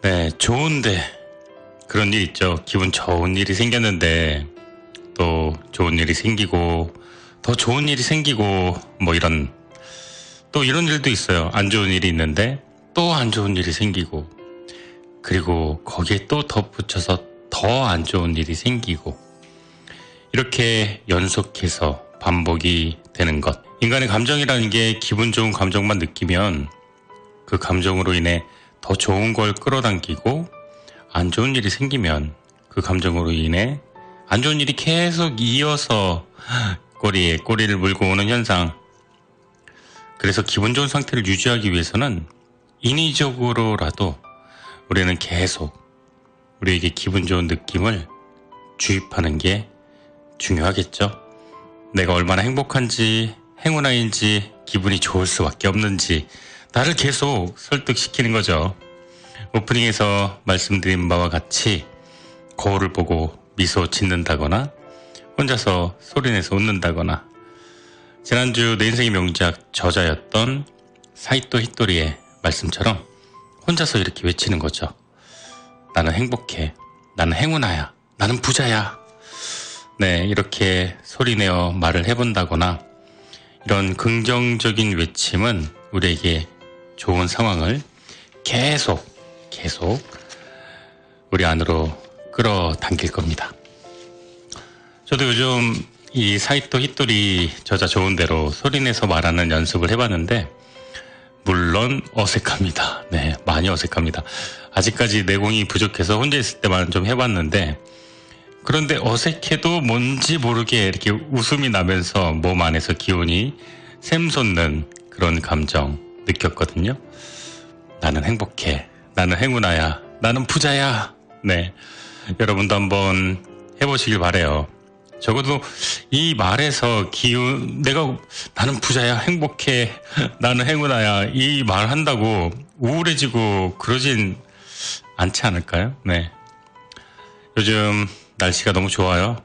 네, 좋은데 그런 일 있죠. 기분 좋은 일이 생겼는데 또 좋은 일이 생기고 더 좋은 일이 생기고 뭐 또 이런 일도 있어요. 안 좋은 일이 있는데 또 안 좋은 일이 생기고 그리고 거기에 또 덧붙여서 더 안 좋은 일이 생기고 이렇게 연속해서 반복이 되는 것. 인간의 감정이라는 게 기분 좋은 감정만 느끼면 그 감정으로 인해 더 좋은 걸 끌어당기고 안 좋은 일이 생기면 그 감정으로 인해 안 좋은 일이 계속 이어서 꼬리에 꼬리를 물고 오는 현상. 그래서 기분 좋은 상태를 유지하기 위해서는 인위적으로라도 우리는 계속 우리에게 기분 좋은 느낌을 주입하는 게 중요하겠죠. 내가 얼마나 행복한지 행운아인지 기분이 좋을 수밖에 없는지 나를 계속 설득시키는 거죠. 오프닝에서 말씀드린 바와 같이 거울을 보고 미소 짓는다거나 혼자서 소리내서 웃는다거나 지난주 내 인생의 명작 저자였던 사이토 히토리의 말씀처럼 혼자서 이렇게 외치는 거죠. 나는 행복해. 나는 행운아야. 나는 부자야. 네, 이렇게 소리내어 말을 해본다거나 이런 긍정적인 외침은 우리에게 좋은 상황을 계속 우리 안으로 끌어당길 겁니다. 저도 요즘 이 사이토 히토리 저자 좋은 대로 소리내서 말하는 연습을 해봤는데 물론 어색합니다. 네, 많이 어색합니다. 아직까지 내공이 부족해서 혼자 있을 때만 좀 해봤는데 그런데 어색해도 뭔지 모르게 이렇게 웃음이 나면서 몸 안에서 기운이 샘솟는 그런 감정 느꼈거든요. 나는 행복해. 나는 행운아야. 나는 부자야. 네, 여러분도 한번 해보시길 바래요. 적어도 이 말에서 나는 부자야, 행복해, 나는 행운아야 이 말 한다고 우울해지고 그러진 않지 않을까요? 네. 요즘 날씨가 너무 좋아요.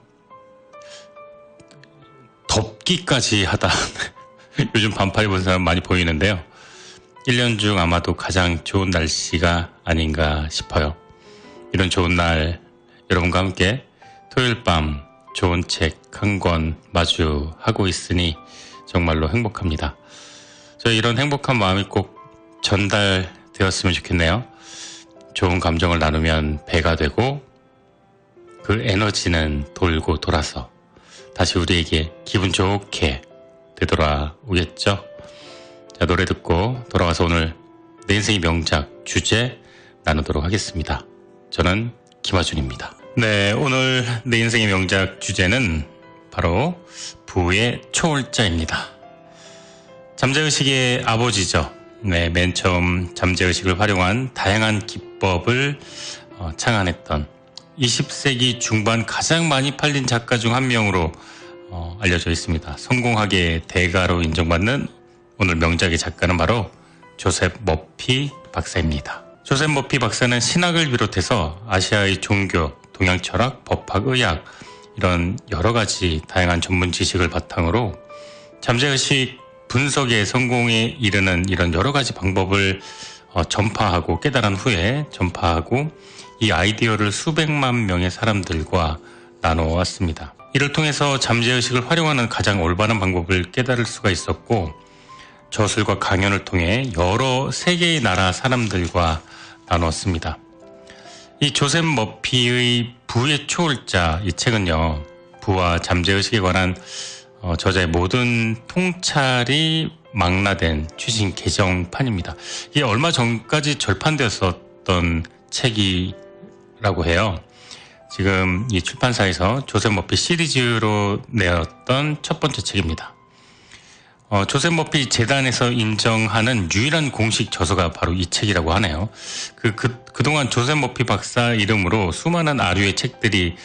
덥기까지 하다. 요즘 반팔 입은 사람 많이 보이는데요. 1년 중 아마도 가장 좋은 날씨가 아닌가 싶어요. 이런 좋은 날 여러분과 함께 토요일 밤 좋은 책 한 권 마주하고 있으니 정말로 행복합니다. 저 이런 행복한 마음이 꼭 전달되었으면 좋겠네요. 좋은 감정을 나누면 배가 되고 그 에너지는 돌고 돌아서 다시 우리에게 기분 좋게 되돌아오겠죠. 자, 노래 듣고 돌아와서 오늘 내 인생의 명작 주제 나누도록 하겠습니다. 저는 김하준입니다. 네, 오늘 내 인생의 명작 주제는 바로 부의 초월자입니다. 잠재의식의 아버지죠. 네, 맨 처음 잠재의식을 활용한 다양한 기법을 창안했던 20세기 중반 가장 많이 팔린 작가 중 한 명으로 알려져 있습니다. 성공학의 대가로 인정받는 오늘 명작의 작가는 바로 조셉 머피 박사입니다. 조셉 머피 박사는 신학을 비롯해서 아시아의 종교, 동양 철학, 법학, 의학 이런 여러 가지 다양한 전문 지식을 바탕으로 잠재의식 분석의 성공에 이르는 이런 여러 가지 방법을 전파하고 깨달은 후에 전파하고 이 아이디어를 수백만 명의 사람들과 나눠왔습니다. 이를 통해서 잠재의식을 활용하는 가장 올바른 방법을 깨달을 수가 있었고 저술과 강연을 통해 여러 세계의 나라 사람들과 나눴습니다. 이 조셉 머피의 부의 초월자 이 책은요. 부와 잠재의식에 관한 저자의 모든 통찰이 망라된 최신 개정판입니다. 이게 얼마 전까지 절판되었었던 책이라고 해요. 지금 이 출판사에서 조셉 머피 시리즈로 내었던 첫 번째 책입니다. 조셉 머피 재단에서 인정하는 유일한 공식 저서가 바로 이 책이라고 하네요. 그동안 조셉 머피 박사 이름으로 수많은 아류의 책들이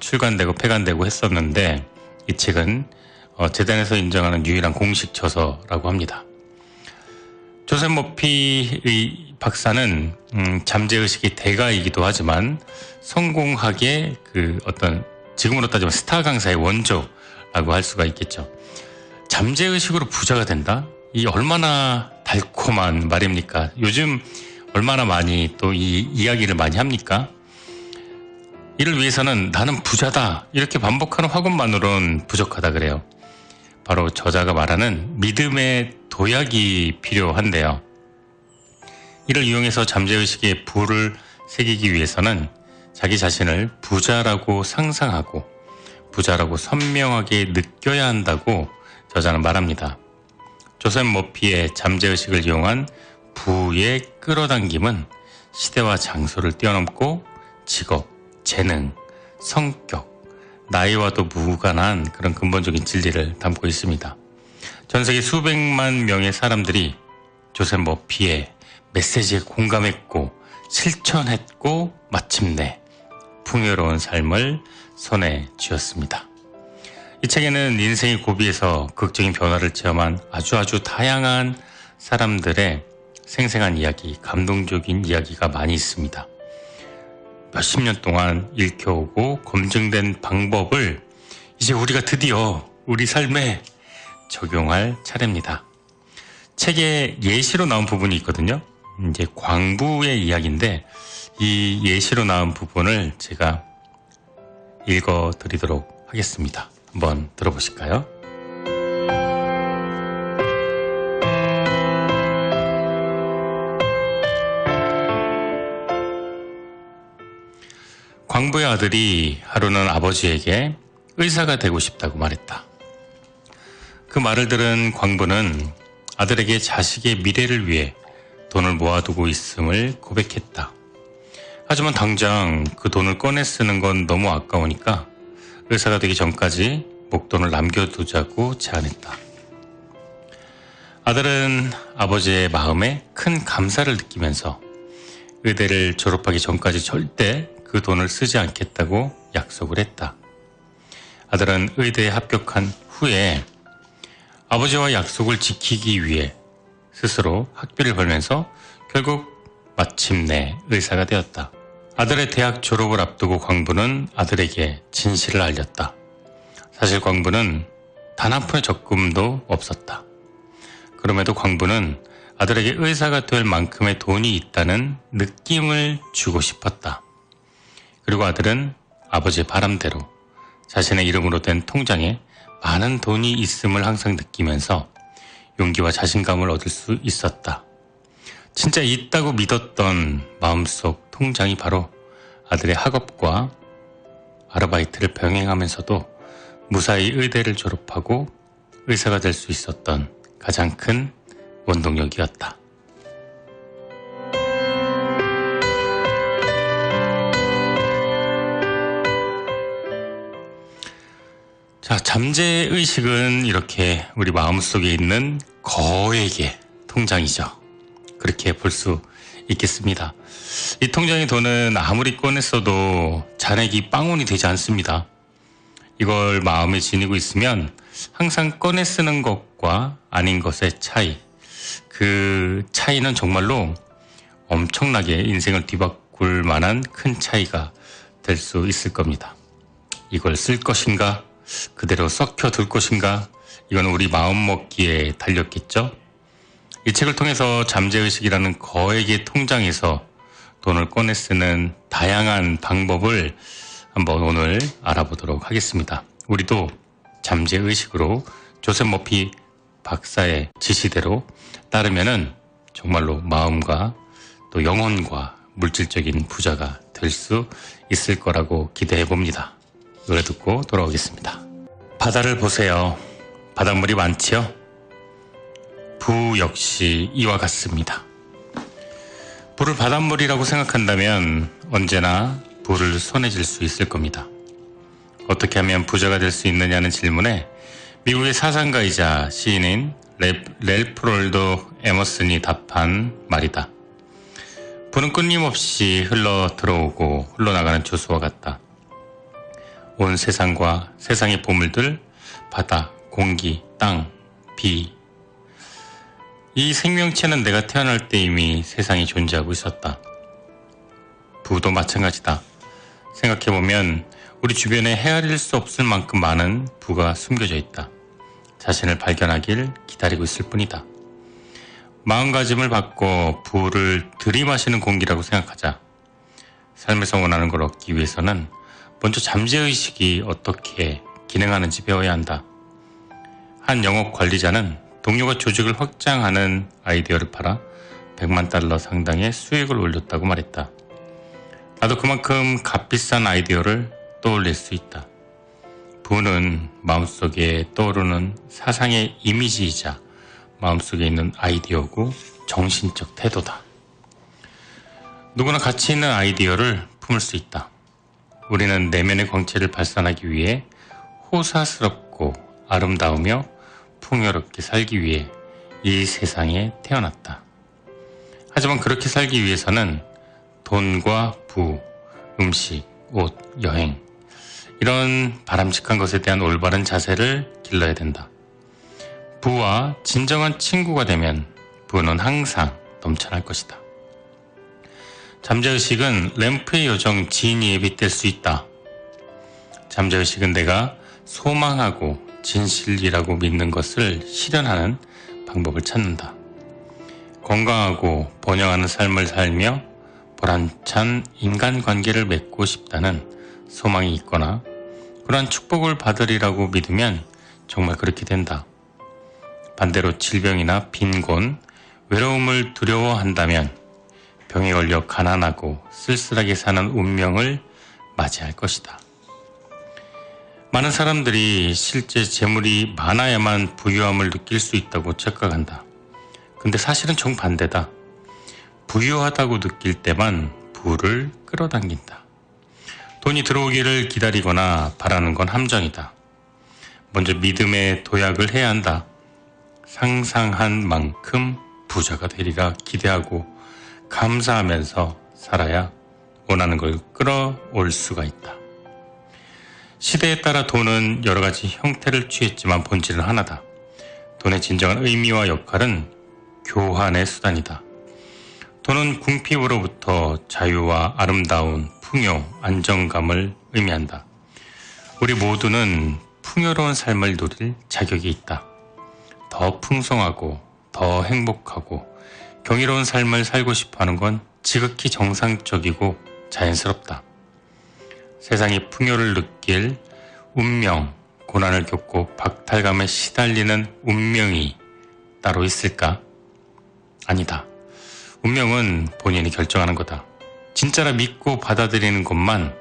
출간되고 폐간되고 했었는데 이 책은 재단에서 인정하는 유일한 공식 저서라고 합니다. 조셉 머피의 박사는 잠재의식의 대가이기도 하지만 성공학의 지금으로 따지면 스타 강사의 원조라고 할 수가 있겠죠. 잠재의식으로 부자가 된다? 이 얼마나 달콤한 말입니까? 요즘 얼마나 많이 또 이 이야기를 많이 합니까? 이를 위해서는 나는 부자다 이렇게 반복하는 확언만으로는 부족하다 그래요. 바로 저자가 말하는 믿음의 도약이 필요한데요. 이를 이용해서 잠재의식에 불을 새기기 위해서는 자기 자신을 부자라고 상상하고 부자라고 선명하게 느껴야 한다고 저자는 말합니다. 조셉 머피의 잠재의식을 이용한 부의 끌어당김은 시대와 장소를 뛰어넘고 직업, 재능, 성격, 나이와도 무관한 그런 근본적인 진리를 담고 있습니다. 전 세계 수백만 명의 사람들이 조셉 머피의 메시지에 공감했고 실천했고 마침내 풍요로운 삶을 손에 쥐었습니다. 이 책에는 인생의 고비에서 극적인 변화를 체험한 아주 다양한 사람들의 생생한 이야기, 감동적인 이야기가 많이 있습니다. 몇십 년 동안 읽혀오고 검증된 방법을 이제 우리가 드디어 우리 삶에 적용할 차례입니다. 책에 예시로 나온 부분이 있거든요. 이제 광부의 이야기인데 이 예시로 나온 부분을 제가 읽어드리도록 하겠습니다. 한번 들어보실까요? 광부의 아들이 하루는 아버지에게 의사가 되고 싶다고 말했다. 그 말을 들은 광부는 아들에게 자식의 미래를 위해 돈을 모아두고 있음을 고백했다. 하지만 당장 그 돈을 꺼내 쓰는 건 너무 아까우니까 의사가 되기 전까지 목돈을 남겨두자고 제안했다. 아들은 아버지의 마음에 큰 감사를 느끼면서 의대를 졸업하기 전까지 절대 그 돈을 쓰지 않겠다고 약속을 했다. 아들은 의대에 합격한 후에 아버지와 약속을 지키기 위해 스스로 학비를 벌면서 결국 마침내 의사가 되었다. 아들의 대학 졸업을 앞두고 광부는 아들에게 진실을 알렸다. 사실 광부는 단 한 푼의 적금도 없었다. 그럼에도 광부는 아들에게 의사가 될 만큼의 돈이 있다는 느낌을 주고 싶었다. 그리고 아들은 아버지의 바람대로 자신의 이름으로 된 통장에 많은 돈이 있음을 항상 느끼면서 용기와 자신감을 얻을 수 있었다. 진짜 있다고 믿었던 마음속 통장이 바로 아들의 학업과 아르바이트를 병행하면서도 무사히 의대를 졸업하고 의사가 될 수 있었던 가장 큰 원동력이었다. 자, 잠재의식은 이렇게 우리 마음속에 있는 거액의 통장이죠. 그렇게 볼 수 있겠습니다. 이 통장의 돈은 아무리 꺼냈어도 잔액이 빵원이 되지 않습니다. 이걸 마음에 지니고 있으면 항상 꺼내 쓰는 것과 아닌 것의 차이, 그 차이는 정말로 엄청나게 인생을 뒤바꿀 만한 큰 차이가 될 수 있을 겁니다. 이걸 쓸 것인가? 그대로 썩혀둘 것인가? 이건 우리 마음먹기에 달렸겠죠? 이 책을 통해서 잠재의식이라는 거액의 통장에서 돈을 꺼내 쓰는 다양한 방법을 한번 오늘 알아보도록 하겠습니다. 우리도 잠재의식으로 조셉 머피 박사의 지시대로 따르면은 정말로 마음과 또 영혼과 물질적인 부자가 될 수 있을 거라고 기대해 봅니다. 노래 듣고 돌아오겠습니다. 바다를 보세요. 바닷물이 많지요? 부 역시 이와 같습니다. 부를 바닷물이라고 생각한다면 언제나 부를 손에 쥘 수 있을 겁니다. 어떻게 하면 부자가 될 수 있느냐는 질문에 미국의 사상가이자 시인인 랠프 월도 에머슨이 답한 말이다. 부는 끊임없이 흘러 들어오고 흘러나가는 조수와 같다. 온 세상과 세상의 보물들, 바다, 공기, 땅, 비. 이 생명체는 내가 태어날 때 이미 세상에 존재하고 있었다. 부도 마찬가지다. 생각해보면 우리 주변에 헤아릴 수 없을 만큼 많은 부가 숨겨져 있다. 자신을 발견하길 기다리고 있을 뿐이다. 마음가짐을 바꿔 부를 들이마시는 공기라고 생각하자. 삶에서 원하는 걸 얻기 위해서는 먼저 잠재의식이 어떻게 기능하는지 배워야 한다. 한 영업 관리자는 동료가 조직을 확장하는 아이디어를 팔아 100만 달러 상당의 수익을 올렸다고 말했다. 나도 그만큼 값비싼 아이디어를 떠올릴 수 있다. 부는 마음속에 떠오르는 사상의 이미지이자 마음속에 있는 아이디어고 정신적 태도다. 누구나 가치 있는 아이디어를 품을 수 있다. 우리는 내면의 광채를 발산하기 위해 호사스럽고 아름다우며 풍요롭게 살기 위해 이 세상에 태어났다. 하지만 그렇게 살기 위해서는 돈과 부, 음식, 옷, 여행 이런 바람직한 것에 대한 올바른 자세를 길러야 된다. 부와 진정한 친구가 되면 부는 항상 넘쳐날 것이다. 잠재의식은 램프의 요정 지니에 빗댈 수 있다. 잠재의식은 내가 소망하고 진실이라고 믿는 것을 실현하는 방법을 찾는다. 건강하고 번영하는 삶을 살며 보람찬 인간관계를 맺고 싶다는 소망이 있거나 그러한 축복을 받으리라고 믿으면 정말 그렇게 된다. 반대로 질병이나 빈곤, 외로움을 두려워한다면 병에 걸려 가난하고 쓸쓸하게 사는 운명을 맞이할 것이다. 많은 사람들이 실제 재물이 많아야만 부유함을 느낄 수 있다고 착각한다. 근데 사실은 정반대다. 부유하다고 느낄 때만 부를 끌어당긴다. 돈이 들어오기를 기다리거나 바라는 건 함정이다. 먼저 믿음의 도약을 해야 한다. 상상한 만큼 부자가 되리라 기대하고 감사하면서 살아야 원하는 걸 끌어올 수가 있다. 시대에 따라 돈은 여러 가지 형태를 취했지만 본질은 하나다. 돈의 진정한 의미와 역할은 교환의 수단이다. 돈은 궁핍으로부터 자유와 아름다운 풍요, 안정감을 의미한다. 우리 모두는 풍요로운 삶을 누릴 자격이 있다. 더 풍성하고 더 행복하고 경이로운 삶을 살고 싶어하는 건 지극히 정상적이고 자연스럽다. 세상이 풍요를 느낄 운명, 고난을 겪고 박탈감에 시달리는 운명이 따로 있을까? 아니다. 운명은 본인이 결정하는 거다. 진짜라 믿고 받아들이는 것만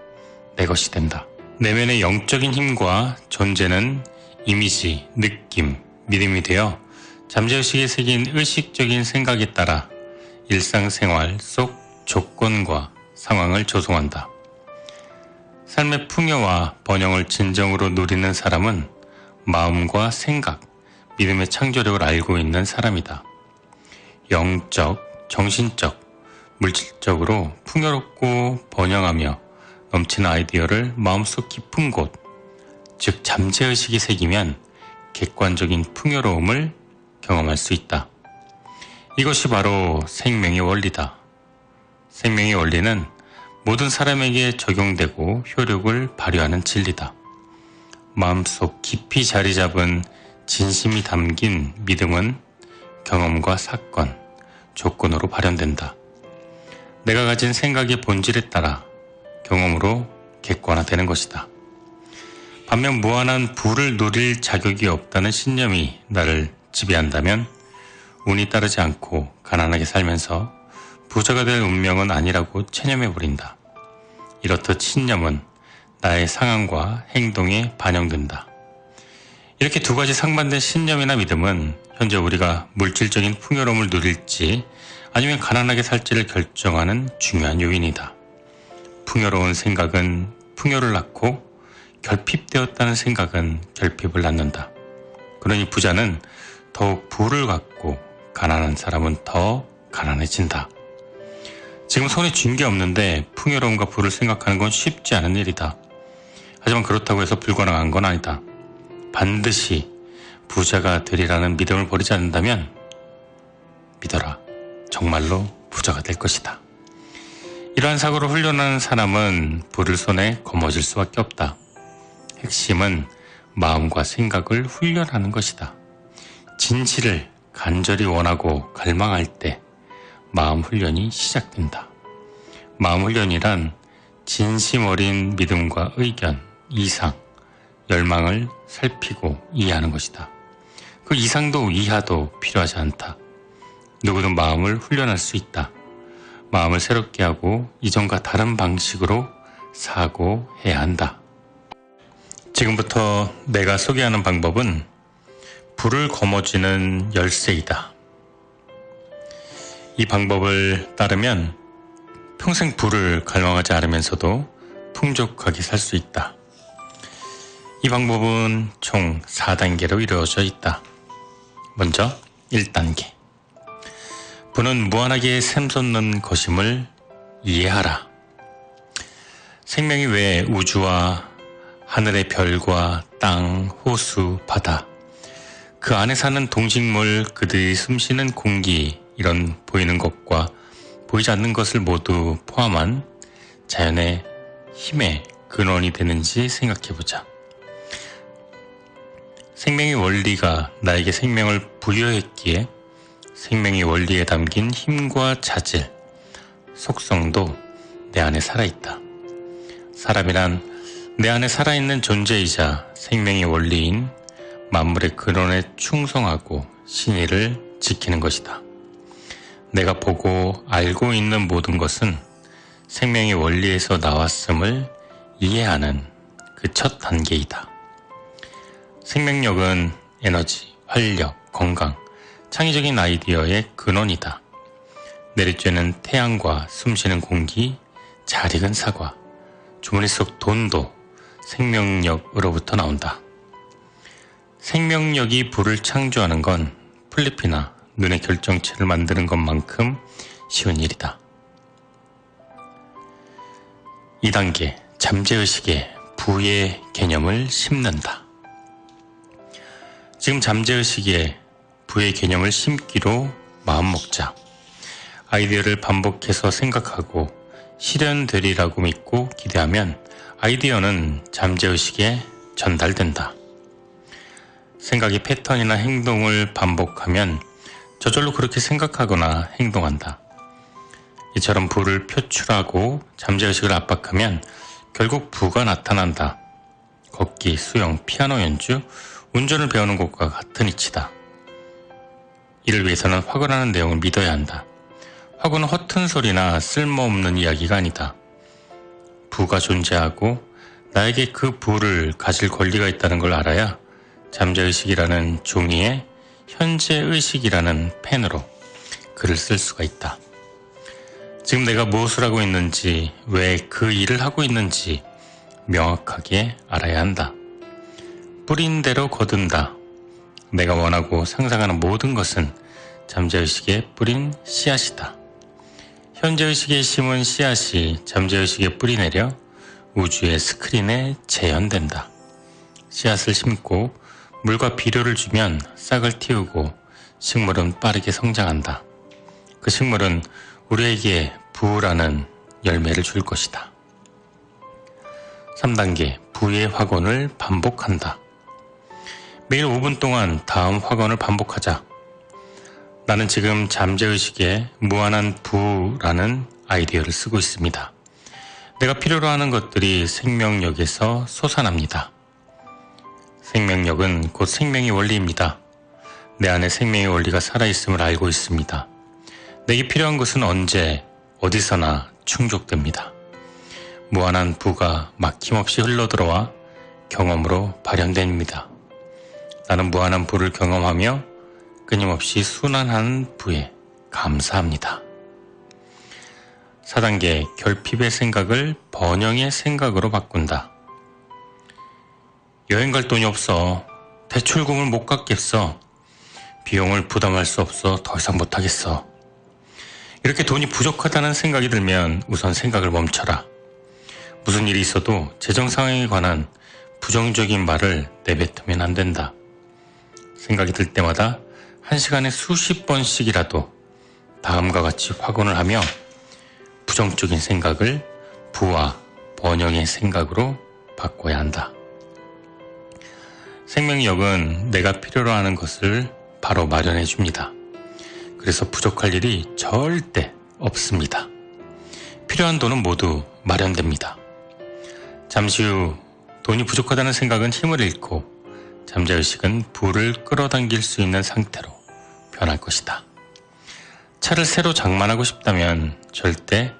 내 것이 된다. 내면의 영적인 힘과 존재는 이미지, 느낌, 믿음이 되어 잠재의식에 새긴 의식적인 생각에 따라 일상생활 속 조건과 상황을 조성한다. 삶의 풍요와 번영을 진정으로 누리는 사람은 마음과 생각, 믿음의 창조력을 알고 있는 사람이다. 영적, 정신적, 물질적으로 풍요롭고 번영하며 넘치는 아이디어를 마음속 깊은 곳, 즉 잠재의식이 새기면 객관적인 풍요로움을 경험할 수 있다. 이것이 바로 생명의 원리다. 생명의 원리는 모든 사람에게 적용되고 효력을 발휘하는 진리다. 마음속 깊이 자리 잡은 진심이 담긴 믿음은 경험과 사건, 조건으로 발현된다. 내가 가진 생각의 본질에 따라 경험으로 객관화되는 것이다. 반면 무한한 부를 누릴 자격이 없다는 신념이 나를 지배한다면 운이 따르지 않고 가난하게 살면서 부자가 될 운명은 아니라고 체념해버린다. 이렇듯 신념은 나의 상황과 행동에 반영된다. 이렇게 두 가지 상반된 신념이나 믿음은 현재 우리가 물질적인 풍요로움을 누릴지 아니면 가난하게 살지를 결정하는 중요한 요인이다. 풍요로운 생각은 풍요를 낳고 결핍되었다는 생각은 결핍을 낳는다. 그러니 부자는 더욱 부를 갖고 가난한 사람은 더 가난해진다. 지금 손에 쥔 게 없는데 풍요로움과 부를 생각하는 건 쉽지 않은 일이다. 하지만 그렇다고 해서 불가능한 건 아니다. 반드시 부자가 되리라는 믿음을 버리지 않는다면 믿어라. 정말로 부자가 될 것이다. 이러한 사고를 훈련하는 사람은 부를 손에 거머쥘 수밖에 없다. 핵심은 마음과 생각을 훈련하는 것이다. 진실을 간절히 원하고 갈망할 때 마음 훈련이 시작된다. 마음 훈련이란 진심 어린 믿음과 의견, 이상, 열망을 살피고 이해하는 것이다. 그 이상도 이하도 필요하지 않다. 누구든 마음을 훈련할 수 있다. 마음을 새롭게 하고 이전과 다른 방식으로 사고해야 한다. 지금부터 내가 소개하는 방법은 불을 거머쥐는 열쇠이다. 이 방법을 따르면 평생 불을 갈망하지 않으면서도 풍족하게 살 수 있다. 이 방법은 총 4단계로 이루어져 있다. 먼저 1단계. 불은 무한하게 샘솟는 것임을 이해하라. 생명이 왜 우주와 하늘의 별과 땅, 호수, 바다, 그 안에 사는 동식물, 그들이 숨쉬는 공기, 이런 보이는 것과 보이지 않는 것을 모두 포함한 자연의 힘의 근원이 되는지 생각해보자. 생명의 원리가 나에게 생명을 부여했기에 생명의 원리에 담긴 힘과 자질, 속성도 내 안에 살아있다. 사람이란 내 안에 살아있는 존재이자 생명의 원리인 만물의 근원에 충성하고 신의를 지키는 것이다. 내가 보고 알고 있는 모든 것은 생명의 원리에서 나왔음을 이해하는 그 첫 단계이다. 생명력은 에너지, 활력, 건강, 창의적인 아이디어의 근원이다. 내리쬐는 태양과 숨쉬는 공기, 잘 익은 사과, 주머니 속 돈도 생명력으로부터 나온다. 생명력이 불을 창조하는 건 플리피나 눈의 결정체를 만드는 것만큼 쉬운 일이다. 2단계, 잠재의식에 부의 개념을 심는다. 지금 잠재의식에 부의 개념을 심기로 마음먹자. 아이디어를 반복해서 생각하고 실현되리라고 믿고 기대하면 아이디어는 잠재의식에 전달된다. 생각의 패턴이나 행동을 반복하면 저절로 그렇게 생각하거나 행동한다. 이처럼 부를 표출하고 잠재의식을 압박하면 결국 부가 나타난다. 걷기, 수영, 피아노 연주, 운전을 배우는 것과 같은 이치다. 이를 위해서는 화구라는 내용을 믿어야 한다. 화구는 허튼 소리나 쓸모없는 이야기가 아니다. 부가 존재하고 나에게 그 부를 가질 권리가 있다는 걸 알아야 잠재의식이라는 종이에 현재의식이라는 펜으로 글을 쓸 수가 있다. 지금 내가 무엇을 하고 있는지, 왜 그 일을 하고 있는지 명확하게 알아야 한다. 뿌린 대로 거둔다. 내가 원하고 상상하는 모든 것은 잠재의식에 뿌린 씨앗이다. 현재의식에 심은 씨앗이 잠재의식에 뿌리내려 우주의 스크린에 재현된다. 씨앗을 심고 물과 비료를 주면 싹을 틔우고 식물은 빠르게 성장한다. 그 식물은 우리에게 부라는 열매를 줄 것이다. 3단계, 부의 확언을 반복한다. 매일 5분 동안 다음 확언을 반복하자. 나는 지금 잠재의식에 무한한 부라는 아이디어를 쓰고 있습니다. 내가 필요로 하는 것들이 생명력에서 솟아납니다. 생명력은 곧 생명의 원리입니다. 내 안에 생명의 원리가 살아있음을 알고 있습니다. 내게 필요한 것은 언제, 어디서나 충족됩니다. 무한한 부가 막힘없이 흘러들어와 경험으로 발현됩니다. 나는 무한한 부를 경험하며 끊임없이 순환하는 부에 감사합니다. 4단계, 결핍의 생각을 번영의 생각으로 바꾼다. 여행 갈 돈이 없어. 대출금을 못 갚겠어. 비용을 부담할 수 없어. 더 이상 못하겠어. 이렇게 돈이 부족하다는 생각이 들면 우선 생각을 멈춰라. 무슨 일이 있어도 재정 상황에 관한 부정적인 말을 내뱉으면 안 된다. 생각이 들 때마다 1시간에 수십 번씩이라도 다음과 같이 확언을 하며 부정적인 생각을 부와 번영의 생각으로 바꿔야 한다. 생명력은 내가 필요로 하는 것을 바로 마련해 줍니다. 그래서 부족할 일이 절대 없습니다. 필요한 돈은 모두 마련됩니다. 잠시 후 돈이 부족하다는 생각은 힘을 잃고 잠재의식은 부를 끌어당길 수 있는 상태로 변할 것이다. 차를 새로 장만하고 싶다면 절대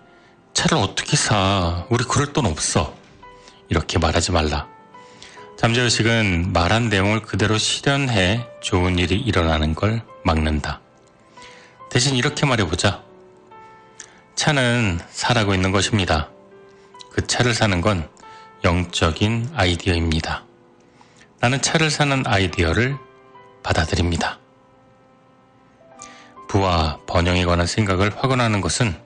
차를 어떻게 사? 우리 그럴 돈 없어. 이렇게 말하지 말라. 잠재의식은 말한 내용을 그대로 실현해 좋은 일이 일어나는 걸 막는다. 대신 이렇게 말해보자. 차는 사라고 있는 것입니다. 그 차를 사는 건 영적인 아이디어입니다. 나는 차를 사는 아이디어를 받아들입니다. 부와 번영에 관한 생각을 확언하는 것은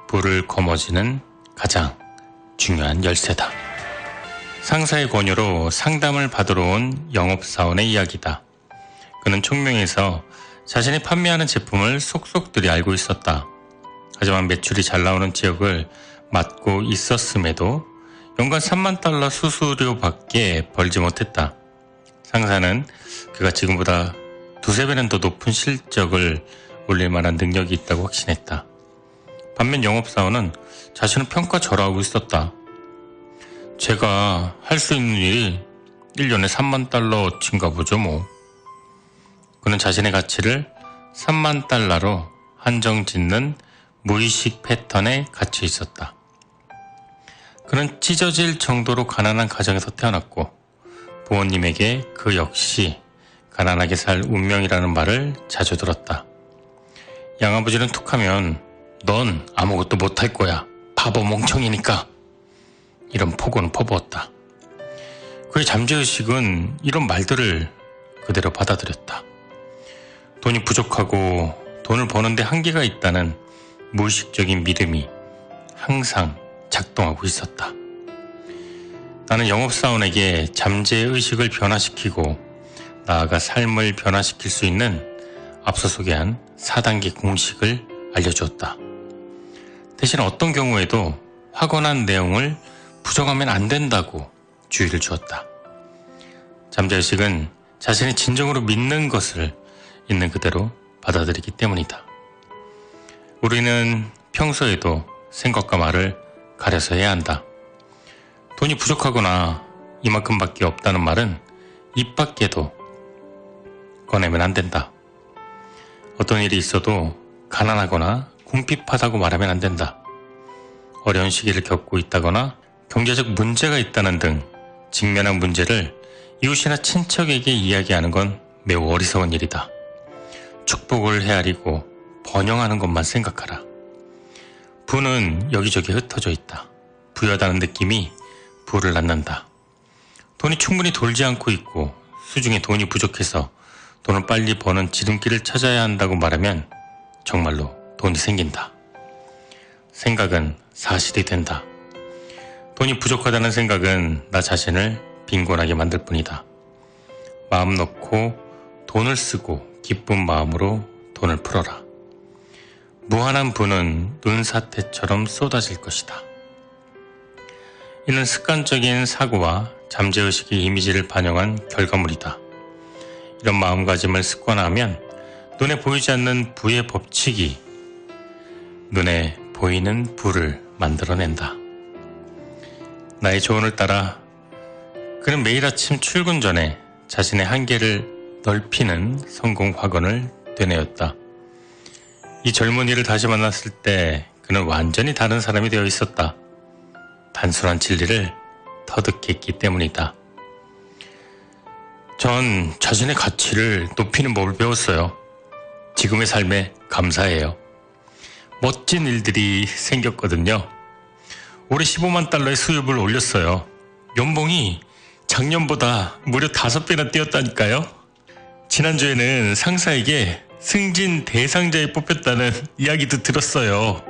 부를 거머쥐는 가장 중요한 열쇠다. 상사의 권유로 상담을 받으러 온 영업사원의 이야기다. 그는 총명해서 자신이 판매하는 제품을 속속들이 알고 있었다. 하지만 매출이 잘 나오는 지역을 맡고 있었음에도 연간 3만 달러 수수료밖에 벌지 못했다. 상사는 그가 지금보다 두세 배는 더 높은 실적을 올릴 만한 능력이 있다고 확신했다. 반면 영업사원은 자신은 평가절하하고 있었다. 제가 할 수 있는 일이 1년에 3만 달러어치인가 보죠 뭐. 그는 자신의 가치를 3만 달러로 한정 짓는 무의식 패턴에 갇혀 있었다. 그는 찢어질 정도로 가난한 가정에서 태어났고 부모님에게 그 역시 가난하게 살 운명이라는 말을 자주 들었다. 양아버지는 툭하면 넌 아무것도 못할 거야. 바보 멍청이니까. 이런 폭언을 퍼부었다. 그의 잠재의식은 이런 말들을 그대로 받아들였다. 돈이 부족하고 돈을 버는데 한계가 있다는 무의식적인 믿음이 항상 작동하고 있었다. 나는 영업사원에게 잠재의식을 변화시키고 나아가 삶을 변화시킬 수 있는 앞서 소개한 4단계 공식을 알려주었다. 대신 어떤 경우에도 확언한 내용을 부정하면 안 된다고 주의를 주었다. 잠재의식은 자신이 진정으로 믿는 것을 있는 그대로 받아들이기 때문이다. 우리는 평소에도 생각과 말을 가려서 해야 한다. 돈이 부족하거나 이만큼밖에 없다는 말은 입 밖에도 꺼내면 안 된다. 어떤 일이 있어도 가난하거나 궁핍하다고 말하면 안 된다. 어려운 시기를 겪고 있다거나 경제적 문제가 있다는 등 직면한 문제를 이웃이나 친척에게 이야기하는 건 매우 어리석은 일이다. 축복을 헤아리고 번영하는 것만 생각하라. 부는 여기저기 흩어져 있다. 부여하다는 느낌이 부를 낳는다. 돈이 충분히 돌지 않고 있고 수중에 돈이 부족해서 돈을 빨리 버는 지름길을 찾아야 한다고 말하면 정말로 돈이 생긴다. 생각은 사실이 된다. 돈이 부족하다는 생각은 나 자신을 빈곤하게 만들 뿐이다. 마음 놓고 돈을 쓰고 기쁜 마음으로 돈을 풀어라. 무한한 부는 눈사태처럼 쏟아질 것이다. 이는 습관적인 사고와 잠재의식의 이미지를 반영한 결과물이다. 이런 마음가짐을 습관화하면 눈에 보이지 않는 부의 법칙이 눈에 보이는 부를 만들어낸다. 나의 조언을 따라 그는 매일 아침 출근 전에 자신의 한계를 넓히는 성공 확언을 되뇌었다. 이 젊은이를 다시 만났을 때 그는 완전히 다른 사람이 되어 있었다. 단순한 진리를 터득했기 때문이다. 전 자신의 가치를 높이는 법을 배웠어요. 지금의 삶에 감사해요. 멋진 일들이 생겼거든요. 올해 15만 달러의 수입을 올렸어요. 연봉이 작년보다 무려 5배나 뛰었다니까요. 지난주에는 상사에게 승진 대상자에 뽑혔다는 이야기도 들었어요.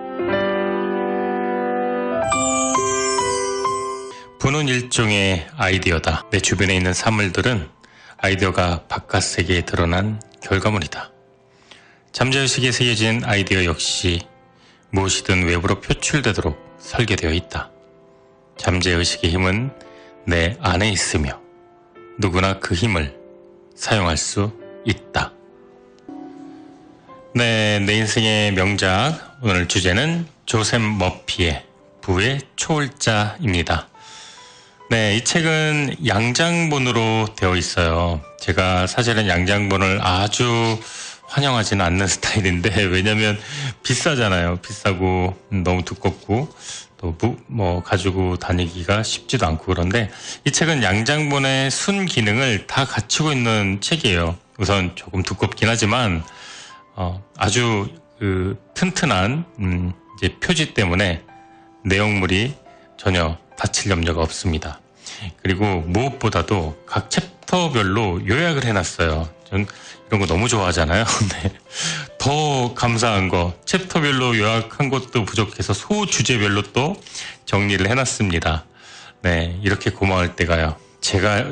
부는 일종의 아이디어다. 내 주변에 있는 사물들은 아이디어가 바깥 세계에 드러난 결과물이다. 잠재의식에 새겨진 아이디어 역시 무엇이든 외부로 표출되도록 설계되어 있다. 잠재의식의 힘은 내 안에 있으며 누구나 그 힘을 사용할 수 있다. 네, 내 인생의 명작. 오늘 주제는 조셉 머피의 부의 초월자입니다. 네, 이 책은 양장본으로 되어 있어요. 제가 사실은 양장본을 아주 환영하지는 않는 스타일인데, 왜냐면 비싸잖아요. 비싸고 너무 두껍고 또 가지고 다니기가 쉽지도 않고. 그런데 이 책은 양장본의 순 기능을 다 갖추고 있는 책이에요. 우선 조금 두껍긴 하지만 아주 튼튼한 이제 표지 때문에 내용물이 전혀 다칠 염려가 없습니다. 그리고 무엇보다도 각 챕터별로 요약을 해놨어요. 전 이런 거 너무 좋아하잖아요. 네. 더 감사한 거, 챕터별로 요약한 것도 부족해서 소주제별로 또 정리를 해놨습니다. 네, 이렇게 고마울 때가요. 제가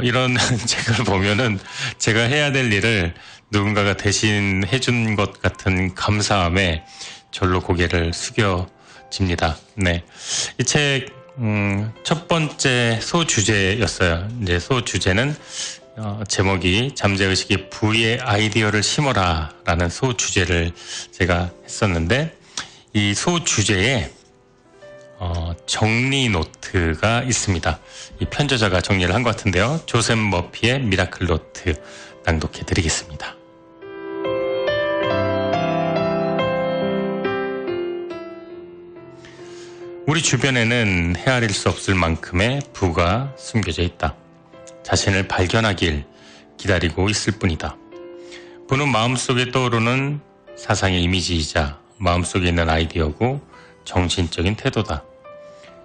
이런 책을 보면은 제가 해야 될 일을 누군가가 대신 해준 것 같은 감사함에 절로 고개를 숙여집니다. 네, 이 책 첫 번째 소주제였어요. 이제 소주제는 제목이 잠재의식의 부의 아이디어를 심어라 라는 소주제를 제가 했었는데, 이 소주제에 정리 노트가 있습니다. 이 편저자가 정리를 한 것 같은데요. 조셉 머피의 미라클 노트 낭독해 드리겠습니다. 우리 주변에는 헤아릴 수 없을 만큼의 부가 숨겨져 있다. 자신을 발견하길 기다리고 있을 뿐이다. 부는 마음속에 떠오르는 사상의 이미지이자 마음속에 있는 아이디어고 정신적인 태도다.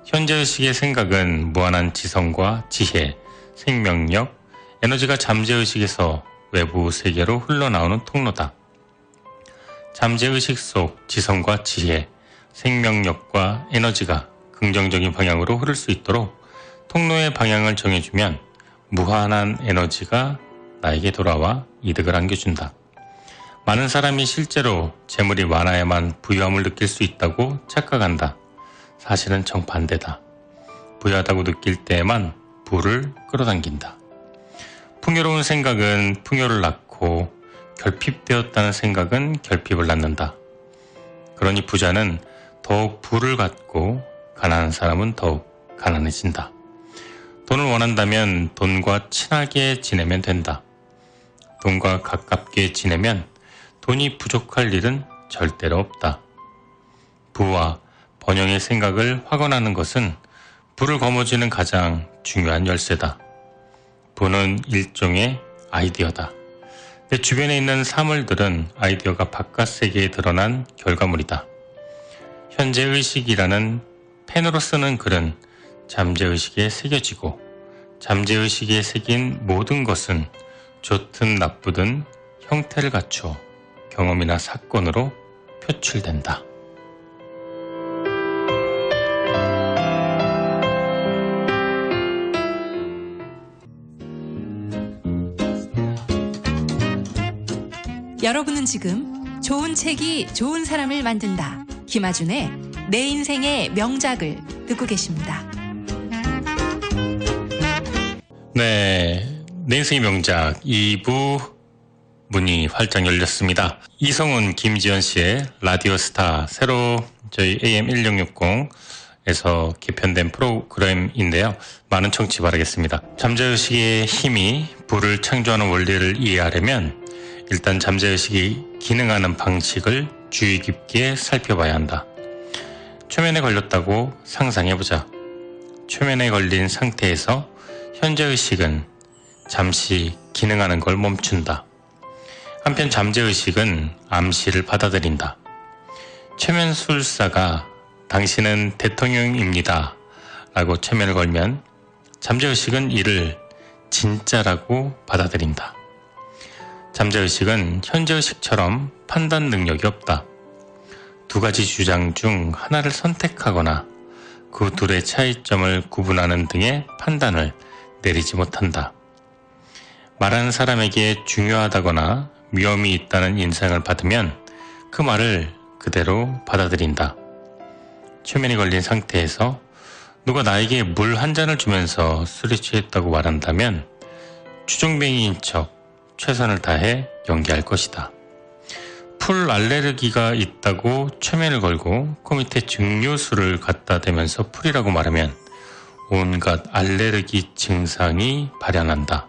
현재의식의 생각은 무한한 지성과 지혜, 생명력, 에너지가 잠재의식에서 외부 세계로 흘러나오는 통로다. 잠재의식 속 지성과 지혜, 생명력과 에너지가 긍정적인 방향으로 흐를 수 있도록 통로의 방향을 정해주면 무한한 에너지가 나에게 돌아와 이득을 안겨준다. 많은 사람이 실제로 재물이 많아야만 부유함을 느낄 수 있다고 착각한다. 사실은 정반대다. 부유하다고 느낄 때에만 부를 끌어당긴다. 풍요로운 생각은 풍요를 낳고 결핍되었다는 생각은 결핍을 낳는다. 그러니 부자는 더욱 부를 갖고 가난한 사람은 더욱 가난해진다. 돈을 원한다면 돈과 친하게 지내면 된다. 돈과 가깝게 지내면 돈이 부족할 일은 절대로 없다. 부와 번영의 생각을 확언하는 것은 부를 거머쥐는 가장 중요한 열쇠다. 부는 일종의 아이디어다. 내 주변에 있는 사물들은 아이디어가 바깥 세계에 드러난 결과물이다. 현재의식이라는 펜으로 쓰는 글은 잠재의식에 새겨지고, 잠재의식에 새긴 모든 것은 좋든 나쁘든 형태를 갖추어 경험이나 사건으로 표출된다. 여러분은 지금 좋은 책이 좋은 사람을 만든다. 김아준의 내 인생의 명작을 듣고 계십니다. 네, 내 인생의 명작 2부 문이 활짝 열렸습니다. 이성훈, 김지연 씨의 라디오 스타, 새로 저희 AM1660에서 개편된 프로그램인데요. 많은 청취 바라겠습니다. 잠재의식의 힘이 부를 창조하는 원리를 이해하려면 일단 잠재의식이 기능하는 방식을 주의 깊게 살펴봐야 한다. 초면에 걸렸다고 상상해보자. 초면에 걸린 상태에서 현재의식은 잠시 기능하는 걸 멈춘다. 한편 잠재의식은 암시를 받아들인다. 최면술사가 당신은 대통령입니다 라고 최면을 걸면 잠재의식은 이를 진짜라고 받아들인다. 잠재의식은 현재의식처럼 판단 능력이 없다. 두 가지 주장 중 하나를 선택하거나 그 둘의 차이점을 구분하는 등의 판단을 내리지 못한다. 말하는 사람에게 중요하다거나 위험이 있다는 인상을 받으면 그 말을 그대로 받아들인다. 최면이 걸린 상태에서 누가 나에게 물 한 잔을 주면서 술에 취했다고 말한다면 주정뱅이인 척 최선을 다해 연기할 것이다. 풀 알레르기가 있다고 최면을 걸고 코 밑에 증류수를 갖다 대면서 풀이라고 말하면 온갖 알레르기 증상이 발현한다.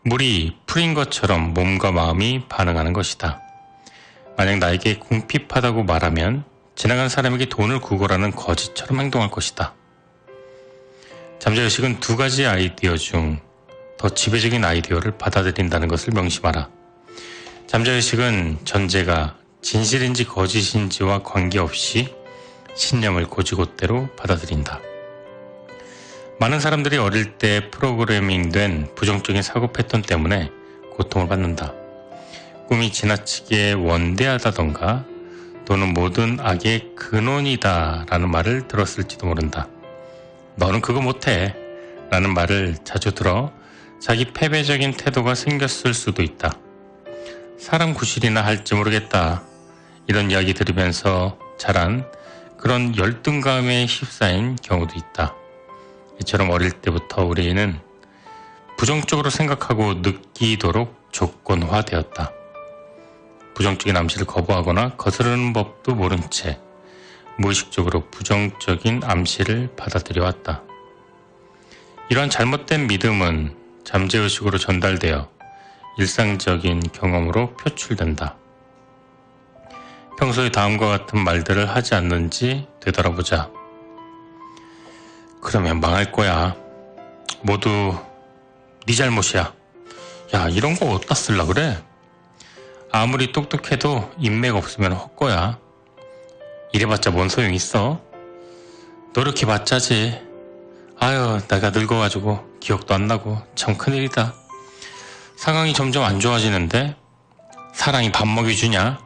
물이 풀인 것처럼 몸과 마음이 반응하는 것이다. 만약 나에게 궁핍하다고 말하면 지나간 사람에게 돈을 구걸하는 거지처럼 행동할 것이다. 잠재의식은 두 가지 아이디어 중 더 지배적인 아이디어를 받아들인다는 것을 명심하라. 잠재의식은 전제가 진실인지 거짓인지와 관계없이 신념을 곧이곧대로 받아들인다. 많은 사람들이 어릴 때 프로그래밍된 부정적인 사고 패턴 때문에 고통을 받는다. 꿈이 지나치게 원대하다던가 또는 모든 악의 근원이다 라는 말을 들었을지도 모른다. 너는 그거 못해 라는 말을 자주 들어 자기 패배적인 태도가 생겼을 수도 있다. 사람 구실이나 할지 모르겠다. 이런 이야기 들으면서 자란 그런 열등감에 휩싸인 경우도 있다. 이처럼 어릴 때부터 우리는 부정적으로 생각하고 느끼도록 조건화되었다. 부정적인 암시를 거부하거나 거스르는 법도 모른 채 무의식적으로 부정적인 암시를 받아들여 왔다. 이러한 잘못된 믿음은 잠재의식으로 전달되어 일상적인 경험으로 표출된다. 평소에 다음과 같은 말들을 하지 않는지 되돌아보자. 그러면 망할 거야. 모두 네 잘못이야. 야, 이런 거 어디다 쓸라 그래? 아무리 똑똑해도 인맥 없으면 헛거야. 이래봤자 뭔 소용 있어? 노력해봤자지. 아유, 내가 늙어가지고 기억도 안 나고 참 큰일이다. 상황이 점점 안 좋아지는데 사랑이 밥 먹여주냐?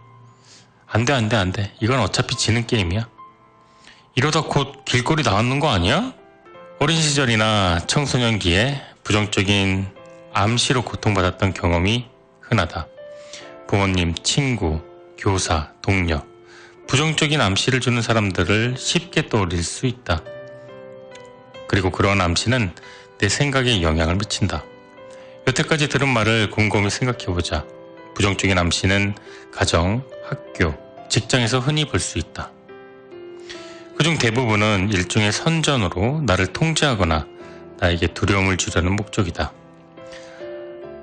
안 돼. 이건 어차피 지는 게임이야. 이러다 곧 길거리 나오는 거 아니야? 어린 시절이나 청소년기에 부정적인 암시로 고통받았던 경험이 흔하다. 부모님, 친구, 교사, 동료, 부정적인 암시를 주는 사람들을 쉽게 떠올릴 수 있다. 그리고 그러한 암시는 내 생각에 영향을 미친다. 여태까지 들은 말을 곰곰이 생각해보자. 부정적인 암시는 가정, 학교, 직장에서 흔히 볼 수 있다. 그중 대부분은 일종의 선전으로 나를 통제하거나 나에게 두려움을 주려는 목적이다.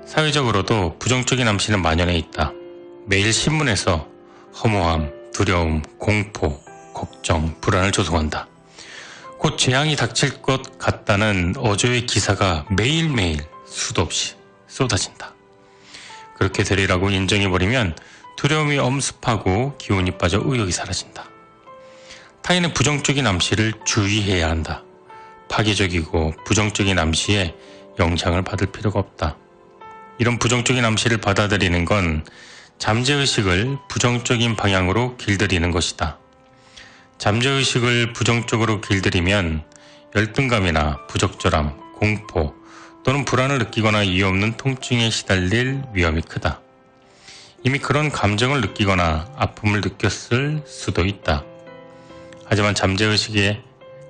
사회적으로도 부정적인 암시는 만연해 있다. 매일 신문에서 허무함, 두려움, 공포, 걱정, 불안을 조성한다. 곧 재앙이 닥칠 것 같다는 어조의 기사가 매일매일 수도 없이 쏟아진다. 그렇게 되리라고 인정해버리면 두려움이 엄습하고 기운이 빠져 의욕이 사라진다. 타인의 부정적인 암시를 주의해야 한다. 파괴적이고 부정적인 암시에 영향을 받을 필요가 없다. 이런 부정적인 암시를 받아들이는 건 잠재의식을 부정적인 방향으로 길들이는 것이다. 잠재의식을 부정적으로 길들이면 열등감이나 부적절함, 공포 또는 불안을 느끼거나 이유 없는 통증에 시달릴 위험이 크다. 이미 그런 감정을 느끼거나 아픔을 느꼈을 수도 있다. 하지만 잠재의식에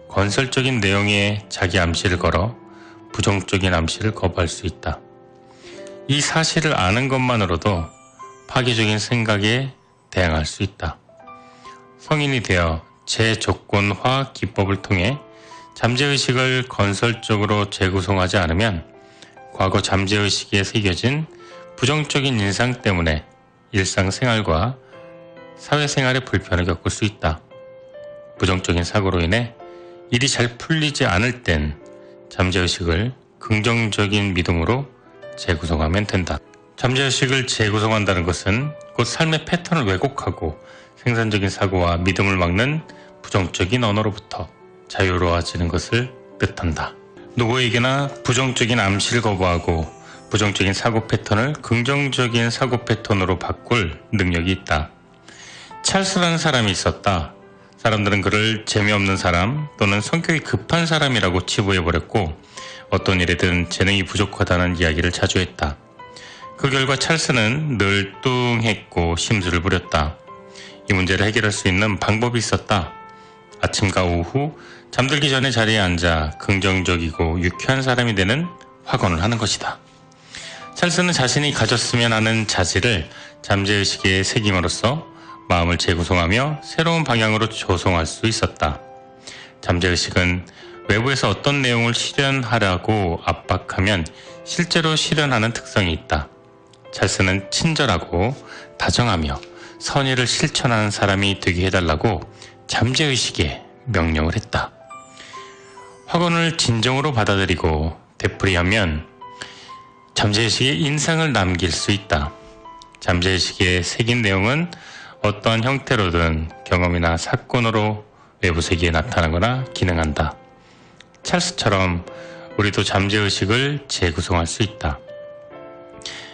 건설적인 내용의 자기 암시를 걸어 부정적인 암시를 거부할 수 있다. 이 사실을 아는 것만으로도 파괴적인 생각에 대항할 수 있다. 성인이 되어 재조건화 기법을 통해 잠재의식을 건설적으로 재구성하지 않으면 과거 잠재의식에 새겨진 부정적인 인상 때문에 일상생활과 사회생활에 불편을 겪을 수 있다. 부정적인 사고로 인해 일이 잘 풀리지 않을 땐 잠재의식을 긍정적인 믿음으로 재구성하면 된다. 잠재의식을 재구성한다는 것은 곧 삶의 패턴을 왜곡하고 생산적인 사고와 믿음을 막는 부정적인 언어로부터 자유로워지는 것을 뜻한다. 누구에게나 부정적인 암시를 거부하고 부정적인 사고 패턴을 긍정적인 사고 패턴으로 바꿀 능력이 있다. 찰스라는 사람이 있었다. 사람들은 그를 재미없는 사람 또는 성격이 급한 사람이라고 치부해버렸고 어떤 일에든 재능이 부족하다는 이야기를 자주 했다. 그 결과 찰스는 늘 뚱했고 심술을 부렸다. 이 문제를 해결할 수 있는 방법이 있었다. 아침과 오후 잠들기 전에 자리에 앉아 긍정적이고 유쾌한 사람이 되는 확언을 하는 것이다. 찰스는 자신이 가졌으면 하는 자질을 잠재의식의 새김으로써 마음을 재구성하며 새로운 방향으로 조성할 수 있었다. 잠재의식은 외부에서 어떤 내용을 실현하라고 압박하면 실제로 실현하는 특성이 있다. 찰스는 친절하고 다정하며 선의를 실천하는 사람이 되게 해달라고 잠재의식에 명령을 했다. 확언을 진정으로 받아들이고 되풀이하면 잠재의식에 인상을 남길 수 있다. 잠재의식에 새긴 내용은 어떠한 형태로든 경험이나 사건으로 외부 세계에 나타나거나 기능한다. 찰스처럼 우리도 잠재의식을 재구성할 수 있다.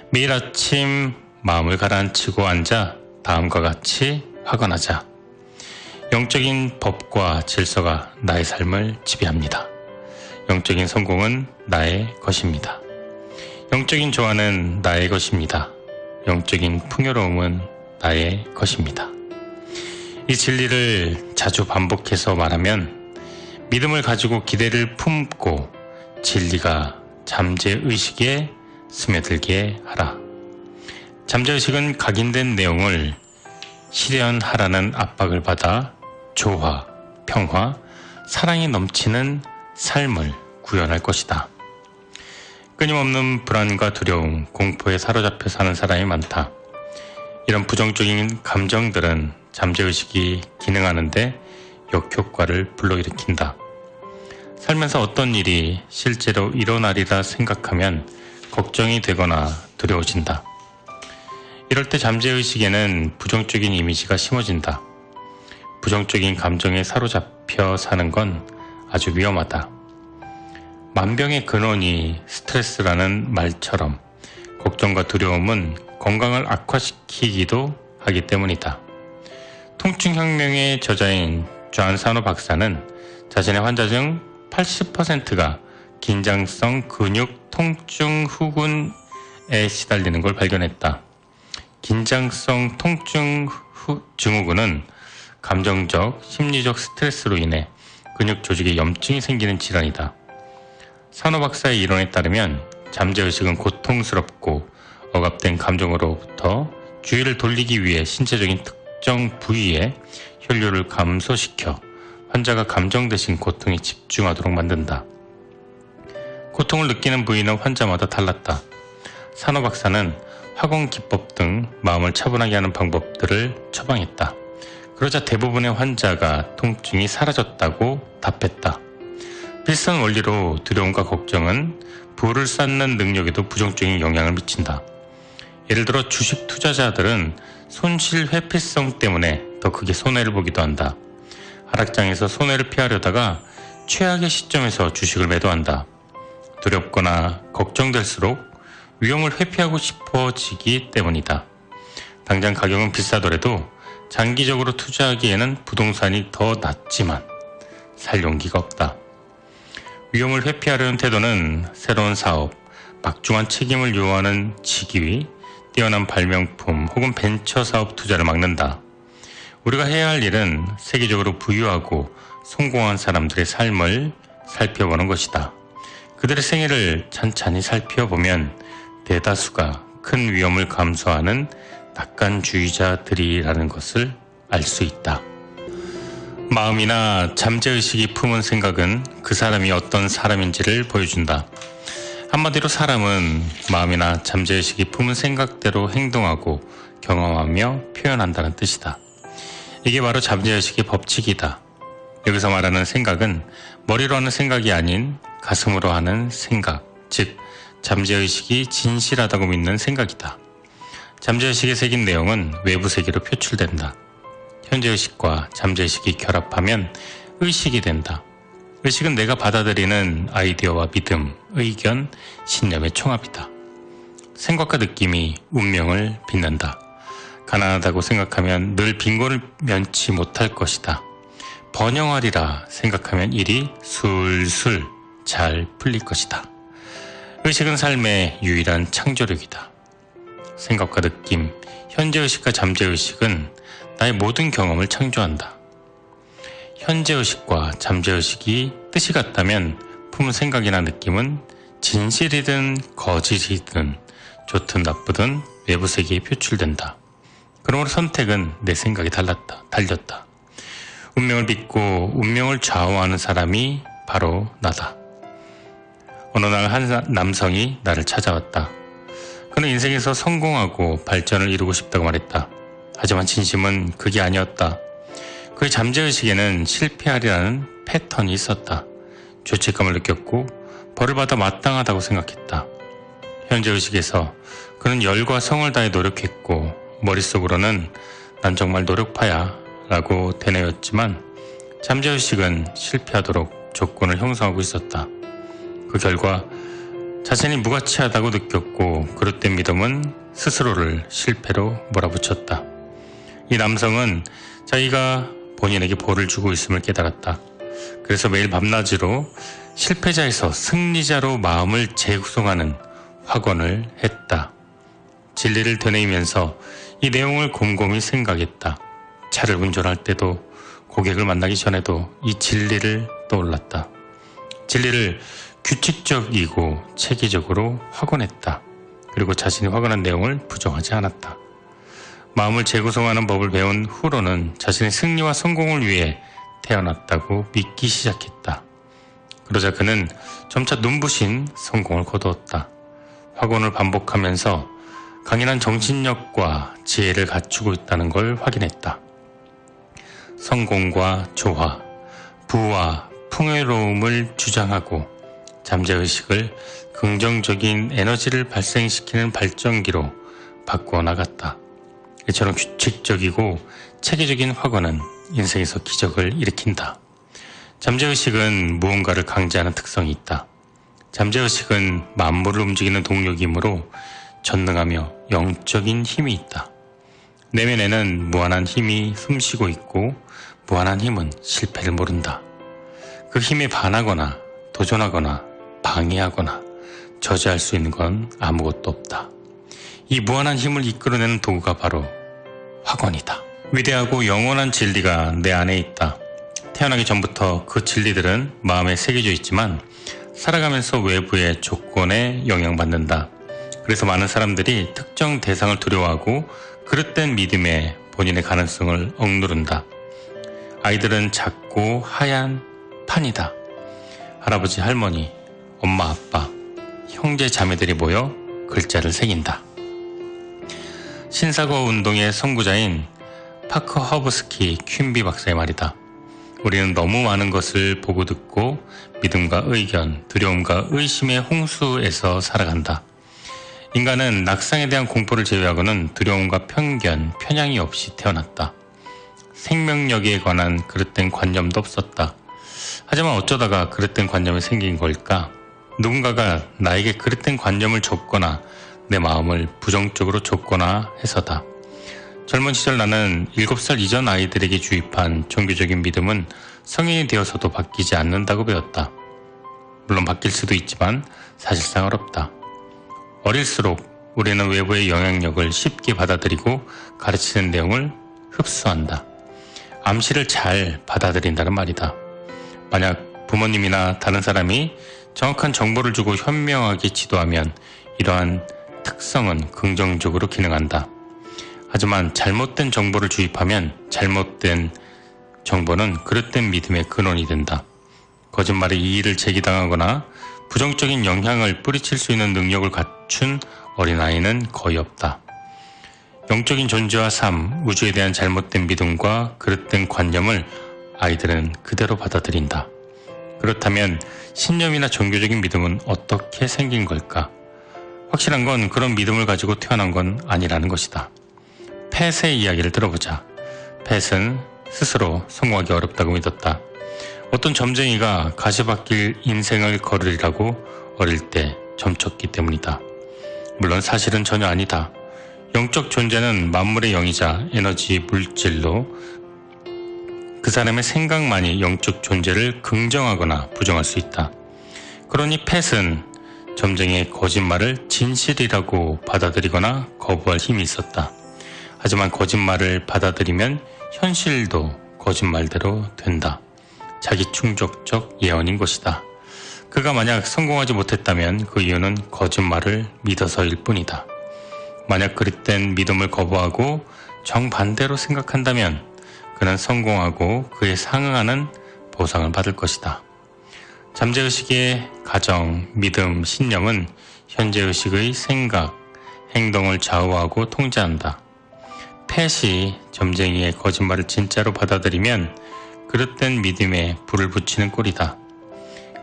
매일 아침 마음을 가라앉히고 앉아 다음과 같이 확언하자. 영적인 법과 질서가 나의 삶을 지배합니다. 영적인 성공은 나의 것입니다. 영적인 조화는 나의 것입니다. 영적인 풍요로움은 나의 것입니다. 이 진리를 자주 반복해서 말하면 믿음을 가지고 기대를 품고 진리가 잠재의식에 스며들게 하라. 잠재의식은 각인된 내용을 실현하라는 압박을 받아 조화, 평화, 사랑이 넘치는 삶을 구현할 것이다. 끊임없는 불안과 두려움, 공포에 사로잡혀 사는 사람이 많다. 이런 부정적인 감정들은 잠재의식이 기능하는데 역효과를 불러일으킨다. 살면서 어떤 일이 실제로 일어나리라 생각하면 걱정이 되거나 두려워진다. 이럴 때 잠재의식에는 부정적인 이미지가 심어진다. 부정적인 감정에 사로잡혀 사는 건 아주 위험하다. 만병의 근원이 스트레스라는 말처럼 걱정과 두려움은 건강을 악화시키기도 하기 때문이다. 통증혁명의 저자인 존 산호 박사는 자신의 환자 중 80%가 긴장성 근육 통증 후군에 시달리는 걸 발견했다. 긴장성 통증 증후군은 감정적, 심리적 스트레스로 인해 근육 조직에 염증이 생기는 질환이다. 산호 박사의 이론에 따르면 잠재의식은 고통스럽고 억압된 감정으로부터 주의를 돌리기 위해 신체적인 특정 부위에 혈류를 감소시켜 환자가 감정 대신 고통에 집중하도록 만든다. 고통을 느끼는 부위는 환자마다 달랐다. 산호 박사는 화공 기법 등 마음을 차분하게 하는 방법들을 처방했다. 그러자 대부분의 환자가 통증이 사라졌다고 답했다. 비슷한 원리로 두려움과 걱정은 부를 쌓는 능력에도 부정적인 영향을 미친다. 예를 들어 주식 투자자들은 손실 회피성 때문에 더 크게 손해를 보기도 한다. 하락장에서 손해를 피하려다가 최악의 시점에서 주식을 매도한다. 두렵거나 걱정될수록 위험을 회피하고 싶어지기 때문이다. 당장 가격은 비싸더라도 장기적으로 투자하기에는 부동산이 더 낫지만 살 용기가 없다. 위험을 회피하려는 태도는 새로운 사업, 막중한 책임을 요하는 직위, 뛰어난 발명품 혹은 벤처 사업 투자를 막는다. 우리가 해야 할 일은 세계적으로 부유하고 성공한 사람들의 삶을 살펴보는 것이다. 그들의 생애를 찬찬히 살펴보면 대다수가 큰 위험을 감수하는 낙관주의자들이라는 것을 알 수 있다. 마음이나 잠재의식이 품은 생각은 그 사람이 어떤 사람인지를 보여준다. 한마디로 사람은 마음이나 잠재의식이 품은 생각대로 행동하고 경험하며 표현한다는 뜻이다. 이게 바로 잠재의식의 법칙이다. 여기서 말하는 생각은 머리로 하는 생각이 아닌 가슴으로 하는 생각, 즉 잠재의식이 진실하다고 믿는 생각이다. 잠재의식에 새긴 내용은 외부 세계로 표출된다. 현재의식과 잠재의식이 결합하면 의식이 된다. 의식은 내가 받아들이는 아이디어와 믿음, 의견, 신념의 총합이다. 생각과 느낌이 운명을 빚는다. 가난하다고 생각하면 늘 빈곤을 면치 못할 것이다. 번영하리라 생각하면 일이 술술 잘 풀릴 것이다. 의식은 삶의 유일한 창조력이다. 생각과 느낌, 현재의식과 잠재의식은 나의 모든 경험을 창조한다. 현재의식과 잠재의식이 뜻이 같다면 품은 생각이나 느낌은 진실이든 거짓이든 좋든 나쁘든 외부 세계에 표출된다. 그러므로 선택은 내 생각에 달렸다. 운명을 믿고 운명을 좌우하는 사람이 바로 나다. 어느 날 한 남성이 나를 찾아왔다. 그는 인생에서 성공하고 발전을 이루고 싶다고 말했다. 하지만 진심은 그게 아니었다. 그의 잠재의식에는 실패하리라는 패턴이 있었다. 죄책감을 느꼈고 벌을 받아 마땅하다고 생각했다. 현재의식에서 그는 열과 성을 다해 노력했고 머릿속으로는 난 정말 노력파야 라고 되뇌었지만 잠재의식은 실패하도록 조건을 형성하고 있었다. 그 결과 자신이 무가치하다고 느꼈고 그릇된 믿음은 스스로를 실패로 몰아붙였다. 이 남성은 자기가 본인에게 벌을 주고 있음을 깨달았다. 그래서 매일 밤낮으로 실패자에서 승리자로 마음을 재구성하는 확언을 했다. 진리를 되뇌이면서 이 내용을 곰곰이 생각했다. 차를 운전할 때도 고객을 만나기 전에도 이 진리를 떠올랐다. 진리를 규칙적이고 체계적으로 확언했다. 그리고 자신이 확언한 내용을 부정하지 않았다. 마음을 재구성하는 법을 배운 후로는 자신의 승리와 성공을 위해 태어났다고 믿기 시작했다. 그러자 그는 점차 눈부신 성공을 거두었다. 확언을 반복하면서 강인한 정신력과 지혜를 갖추고 있다는 걸 확인했다. 성공과 조화, 부와 풍요로움을 주장하고 잠재의식을 긍정적인 에너지를 발생시키는 발전기로 바꾸어 나갔다. 이처럼 규칙적이고 체계적인 확언은 인생에서 기적을 일으킨다. 잠재의식은 무언가를 강제하는 특성이 있다. 잠재의식은 만물을 움직이는 동력이므로 전능하며 영적인 힘이 있다. 내면에는 무한한 힘이 숨쉬고 있고 무한한 힘은 실패를 모른다. 그 힘에 반하거나 도전하거나 방해하거나 저지할 수 있는 건 아무것도 없다. 이 무한한 힘을 이끌어내는 도구가 바로 확언이다. 위대하고 영원한 진리가 내 안에 있다. 태어나기 전부터 그 진리들은 마음에 새겨져 있지만 살아가면서 외부의 조건에 영향받는다. 그래서 많은 사람들이 특정 대상을 두려워하고 그릇된 믿음에 본인의 가능성을 억누른다. 아이들은 작고 하얀 판이다. 할아버지, 할머니, 엄마, 아빠, 형제, 자매들이 모여 글자를 새긴다. 신사고 운동의 선구자인 파커 허브스키 퀸비 박사의 말이다. 우리는 너무 많은 것을 보고 듣고 믿음과 의견, 두려움과 의심의 홍수에서 살아간다. 인간은 낙상에 대한 공포를 제외하고는 두려움과 편견, 편향이 없이 태어났다. 생명력에 관한 그릇된 관념도 없었다. 하지만 어쩌다가 그릇된 관념이 생긴 걸까? 누군가가 나에게 그릇된 관념을 줬거나 내 마음을 부정적으로 줬거나 해서다. 젊은 시절 나는 7살 이전 아이들에게 주입한 종교적인 믿음은 성인이 되어서도 바뀌지 않는다고 배웠다. 물론 바뀔 수도 있지만 사실상 어렵다. 어릴수록 우리는 외부의 영향력을 쉽게 받아들이고 가르치는 내용을 흡수한다. 암시를 잘 받아들인다는 말이다. 만약 부모님이나 다른 사람이 정확한 정보를 주고 현명하게 지도하면 이러한 특성은 긍정적으로 기능한다. 하지만 잘못된 정보를 주입하면 잘못된 정보는 그릇된 믿음의 근원이 된다. 거짓말에 이의를 제기당하거나 부정적인 영향을 뿌리칠 수 있는 능력을 갖춘 어린아이는 거의 없다. 영적인 존재와 삶, 우주에 대한 잘못된 믿음과 그릇된 관념을 아이들은 그대로 받아들인다. 그렇다면 신념이나 종교적인 믿음은 어떻게 생긴 걸까? 확실한 건 그런 믿음을 가지고 태어난 건 아니라는 것이다. 펫의 이야기를 들어보자. 펫은 스스로 성공하기 어렵다고 믿었다. 어떤 점쟁이가 가시밭길 인생을 걸으리라고 어릴 때 점쳤기 때문이다. 물론 사실은 전혀 아니다. 영적 존재는 만물의 영이자 에너지 물질로 그 사람의 생각만이 영적 존재를 긍정하거나 부정할 수 있다. 그러니 펫은 점쟁이의 거짓말을 진실이라고 받아들이거나 거부할 힘이 있었다. 하지만 거짓말을 받아들이면 현실도 거짓말대로 된다. 자기 충족적 예언인 것이다. 그가 만약 성공하지 못했다면 그 이유는 거짓말을 믿어서일 뿐이다. 만약 그릇된 믿음을 거부하고 정반대로 생각한다면 그는 성공하고 그에 상응하는 보상을 받을 것이다. 잠재의식의 가정, 믿음, 신념은 현재의식의 생각, 행동을 좌우하고 통제한다. 펫이 점쟁이의 거짓말을 진짜로 받아들이면 그릇된 믿음에 불을 붙이는 꼴이다.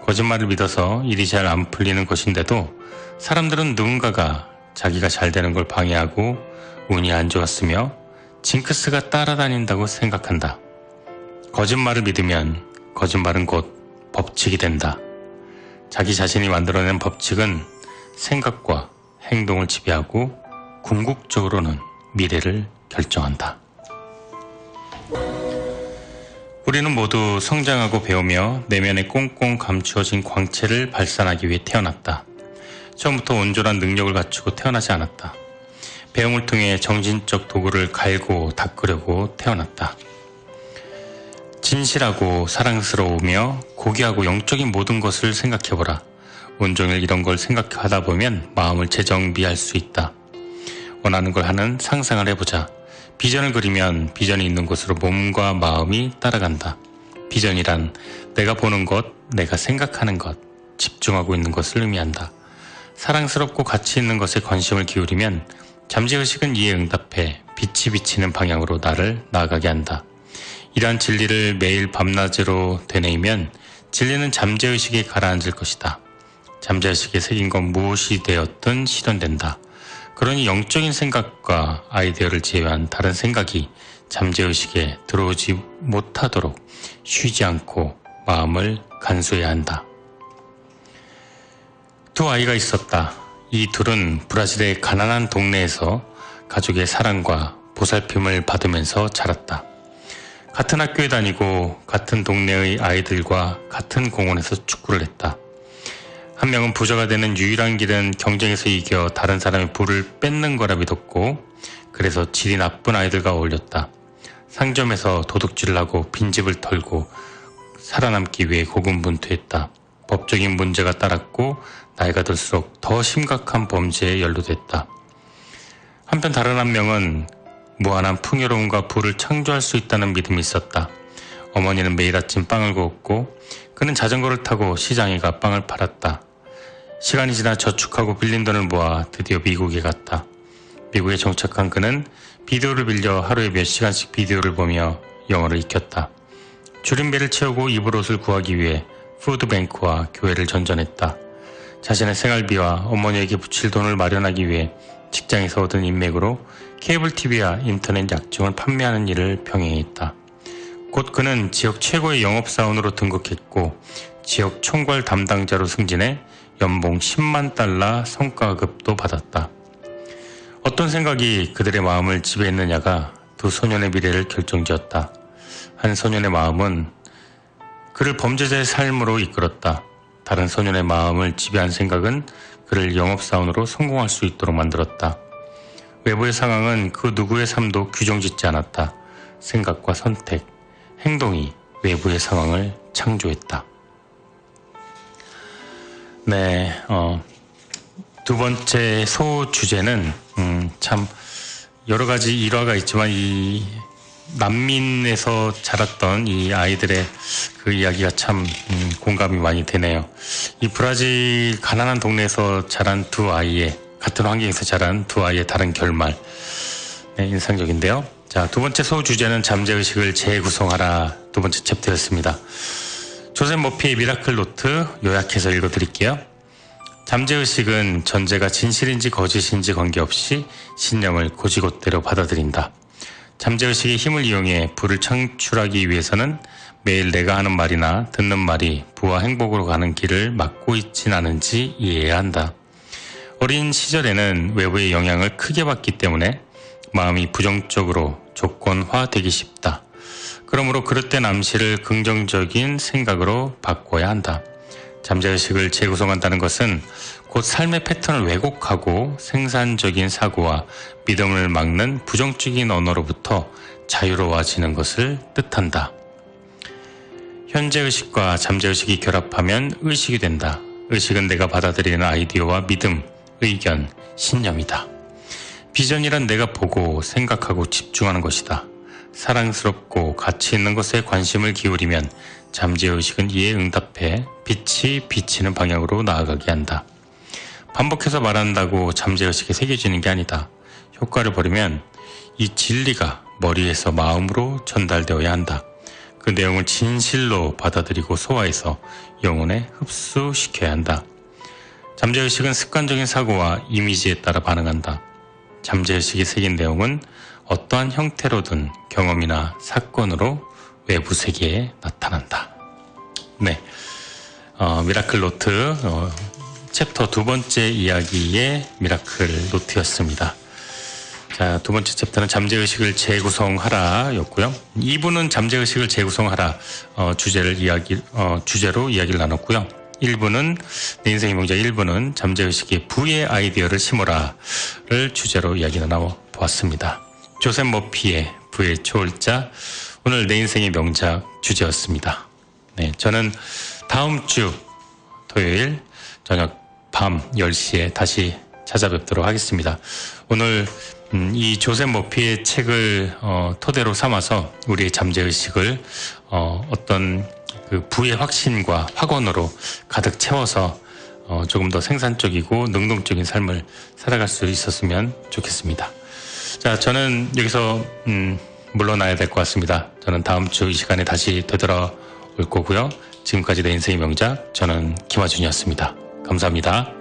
거짓말을 믿어서 일이 잘 안 풀리는 것인데도 사람들은 누군가가 자기가 잘 되는 걸 방해하고 운이 안 좋았으며 징크스가 따라다닌다고 생각한다. 거짓말을 믿으면 거짓말은 곧 법칙이 된다. 자기 자신이 만들어낸 법칙은 생각과 행동을 지배하고 궁극적으로는 미래를 결정한다. 우리는 모두 성장하고 배우며 내면에 꽁꽁 감추어진 광채를 발산하기 위해 태어났다. 처음부터 온전한 능력을 갖추고 태어나지 않았다. 배움을 통해 정신적 도구를 갈고 닦으려고 태어났다. 진실하고 사랑스러우며 고귀하고 영적인 모든 것을 생각해보라. 온종일 이런 걸 생각하다 보면 마음을 재정비할 수 있다. 원하는 걸 하는 상상을 해보자. 비전을 그리면 비전이 있는 곳으로 몸과 마음이 따라간다. 비전이란 내가 보는 것, 내가 생각하는 것, 집중하고 있는 것을 의미한다. 사랑스럽고 가치 있는 것에 관심을 기울이면 잠재의식은 이에 응답해 빛이 비치는 방향으로 나를 나아가게 한다. 이러한 진리를 매일 밤낮으로 되뇌이면 진리는 잠재의식에 가라앉을 것이다. 잠재의식에 새긴 건 무엇이 되었든 실현된다. 그러니 영적인 생각과 아이디어를 제외한 다른 생각이 잠재의식에 들어오지 못하도록 쉬지 않고 마음을 간수해야 한다. 두 아이가 있었다. 이 둘은 브라질의 가난한 동네에서 가족의 사랑과 보살핌을 받으면서 자랐다. 같은 학교에 다니고 같은 동네의 아이들과 같은 공원에서 축구를 했다. 한 명은 부자가 되는 유일한 길은 경쟁에서 이겨 다른 사람의 부를 뺏는 거라 믿었고 그래서 질이 나쁜 아이들과 어울렸다. 상점에서 도둑질을 하고 빈집을 털고 살아남기 위해 고군분투했다. 법적인 문제가 따랐고 나이가 들수록 더 심각한 범죄에 연루됐다. 한편 다른 한 명은 무한한 풍요로움과 부를 창조할 수 있다는 믿음이 있었다. 어머니는 매일 아침 빵을 구웠고 그는 자전거를 타고 시장에 가 빵을 팔았다. 시간이 지나 저축하고 빌린 돈을 모아 드디어 미국에 갔다. 미국에 정착한 그는 비디오를 빌려 하루에 몇 시간씩 비디오를 보며 영어를 익혔다. 줄임배를 채우고 입을 옷을 구하기 위해 푸드뱅크와 교회를 전전했다. 자신의 생활비와 어머니에게 붙일 돈을 마련하기 위해 직장에서 얻은 인맥으로 케이블 TV와 인터넷 약정을 판매하는 일을 병행했다. 곧 그는 지역 최고의 영업사원으로 등극했고 지역 총괄 담당자로 승진해 연봉 10만 달러 성과급도 받았다. 어떤 생각이 그들의 마음을 지배했느냐가 두 소년의 미래를 결정지었다. 한 소년의 마음은 그를 범죄자의 삶으로 이끌었다. 다른 소년의 마음을 지배한 생각은 그를 영업사원으로 성공할 수 있도록 만들었다. 외부의 상황은 그 누구의 삶도 규정짓지 않았다. 생각과 선택, 행동이 외부의 상황을 창조했다. 네, 두 번째 소주제는 참 여러 가지 일화가 있지만 이 난민에서 자랐던 이 아이들의 그 이야기가 참 공감이 많이 되네요. 이 브라질 가난한 동네에서 자란 두 아이의 같은 환경에서 자란 두 아이의 다른 결말, 네, 인상적인데요. 자, 두 번째 소주제는 잠재의식을 재구성하라 두 번째 챕터였습니다. 조셉 머피의 미라클 노트 요약해서 읽어드릴게요. 잠재의식은 전제가 진실인지 거짓인지 관계없이 신념을 곧이곧대로 받아들인다. 잠재의식의 힘을 이용해 부를 창출하기 위해서는 매일 내가 하는 말이나 듣는 말이 부와 행복으로 가는 길을 막고 있진 않은지 이해해야 한다. 어린 시절에는 외부의 영향을 크게 받기 때문에 마음이 부정적으로 조건화되기 쉽다. 그러므로 그릇된 암시를 긍정적인 생각으로 바꿔야 한다. 잠재의식을 재구성한다는 것은 곧 삶의 패턴을 왜곡하고 생산적인 사고와 믿음을 막는 부정적인 언어로부터 자유로워지는 것을 뜻한다. 현재의식과 잠재의식이 결합하면 의식이 된다. 의식은 내가 받아들이는 아이디어와 믿음, 의견, 신념이다. 비전이란 내가 보고 생각하고 집중하는 것이다. 사랑스럽고 가치 있는 것에 관심을 기울이면 잠재의식은 이에 응답해 빛이 비치는 방향으로 나아가게 한다. 반복해서 말한다고 잠재의식에 새겨지는 게 아니다. 효과를 보려면 이 진리가 머리에서 마음으로 전달되어야 한다. 그 내용을 진실로 받아들이고 소화해서 영혼에 흡수시켜야 한다. 잠재의식은 습관적인 사고와 이미지에 따라 반응한다. 잠재의식이 새긴 내용은 어떠한 형태로든 경험이나 사건으로 외부 세계에 나타난다. 네, 미라클 노트 챕터 두 번째 이야기의 미라클 노트였습니다. 자, 두 번째 챕터는 잠재의식을 재구성하라 였고요. 2부는 잠재의식을 재구성하라 주제로 이야기를 나눴고요. 1부는 내 인생의 명작 1부는 잠재의식의 부의 아이디어를 심어라를 주제로 이야기를 나눠보았습니다. 조셉 머피의 부의 초월자, 오늘 내 인생의 명작 주제였습니다. 네, 저는 다음 주 토요일 저녁 밤 10시에 다시 찾아뵙도록 하겠습니다. 오늘 이 조셉 머피의 책을 토대로 삼아서 우리의 잠재의식을 어떤 그 부의 확신과 확언으로 가득 채워서 조금 더 생산적이고 능동적인 삶을 살아갈 수 있었으면 좋겠습니다. 자, 저는 여기서 물러나야 될 것 같습니다. 저는 다음 주 이 시간에 다시 되돌아올 거고요. 지금까지 내 인생의 명작, 저는 김하준이었습니다. 감사합니다.